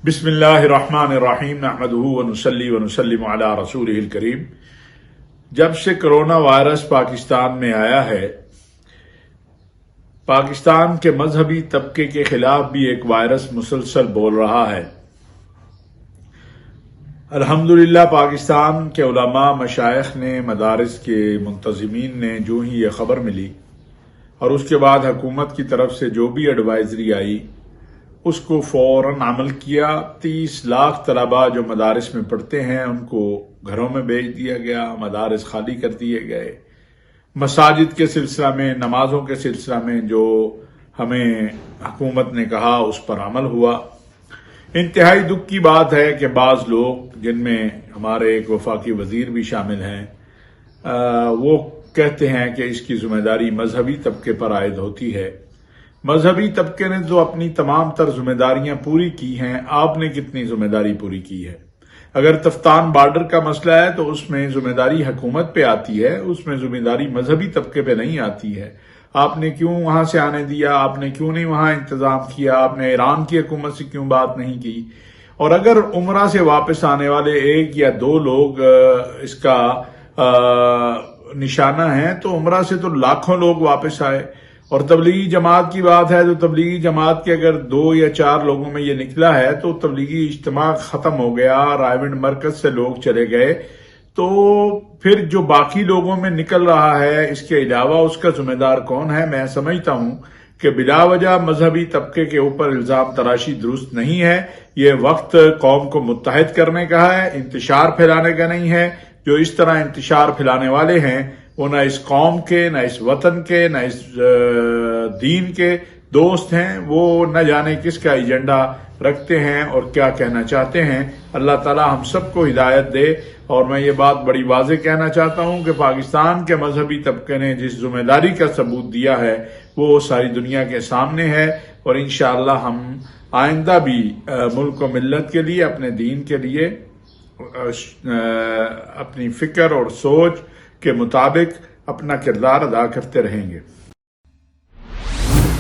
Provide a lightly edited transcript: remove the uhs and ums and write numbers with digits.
بسم اللہ الرحمن الرحیم نحمدہ ونصلی ونسلم علی رسولہ الکریم۔ جب سے کرونا وائرس پاکستان میں آیا ہے، پاکستان کے مذہبی طبقے کے خلاف بھی ایک وائرس مسلسل بول رہا ہے۔ الحمدللہ پاکستان کے علماء، مشائخ نے، مدارس کے منتظمین نے جو ہی یہ خبر ملی اور اس کے بعد حکومت کی طرف سے جو بھی ایڈوائزری آئی اس کو فوراً عمل کیا۔ 30 لاکھ طلباء جو مدارس میں پڑھتے ہیں ان کو گھروں میں بھیج دیا گیا، مدارس خالی کر دیے گئے۔ مساجد کے سلسلہ میں، نمازوں کے سلسلہ میں جو ہمیں حکومت نے کہا اس پر عمل ہوا۔ انتہائی دکھ کی بات ہے کہ بعض لوگ، جن میں ہمارے ایک وفاقی وزیر بھی شامل ہیں، وہ کہتے ہیں کہ اس کی ذمہ داری مذہبی طبقے پر عائد ہوتی ہے۔ مذہبی طبقے نے جو اپنی تمام تر ذمہ داریاں پوری کی ہیں، آپ نے کتنی ذمہ داری پوری کی ہے؟ اگر تفتان بارڈر کا مسئلہ ہے تو اس میں ذمہ داری حکومت پہ آتی ہے، اس میں ذمہ داری مذہبی طبقے پہ نہیں آتی ہے۔ آپ نے کیوں وہاں سے آنے دیا؟ آپ نے کیوں نہیں وہاں انتظام کیا؟ آپ نے ایران کی حکومت سے کیوں بات نہیں کی؟ اور اگر عمرہ سے واپس آنے والے 1 یا 2 لوگ اس کا نشانہ ہیں تو عمرہ سے تو لاکھوں لوگ واپس آئے۔ اور تبلیغی جماعت کی بات ہے تو تبلیغی جماعت کے اگر 2 یا 4 لوگوں میں یہ نکلا ہے تو تبلیغی اجتماع ختم ہو گیا، رائیونڈ مرکز سے لوگ چلے گئے، تو پھر جو باقی لوگوں میں نکل رہا ہے اس کے علاوہ اس کا ذمہ دار کون ہے؟ میں سمجھتا ہوں کہ بلا وجہ مذہبی طبقے کے اوپر الزام تراشی درست نہیں ہے۔ یہ وقت قوم کو متحد کرنے کا ہے، انتشار پھیلانے کا نہیں ہے۔ جو اس طرح انتشار پھیلانے والے ہیں وہ نہ اس قوم کے، نہ اس وطن کے، نہ اس دین کے دوست ہیں۔ وہ نہ جانے کس کا ایجنڈا رکھتے ہیں اور کیا کہنا چاہتے ہیں۔ اللہ تعالی ہم سب کو ہدایت دے۔ اور میں یہ بات بڑی واضح کہنا چاہتا ہوں کہ پاکستان کے مذہبی طبقے نے جس ذمہ داری کا ثبوت دیا ہے وہ ساری دنیا کے سامنے ہے، اور انشاءاللہ ہم آئندہ بھی ملک و ملت کے لیے، اپنے دین کے لیے اپنی فکر اور سوچ کے مطابق اپنا کردار ادا کرتے رہیں گے۔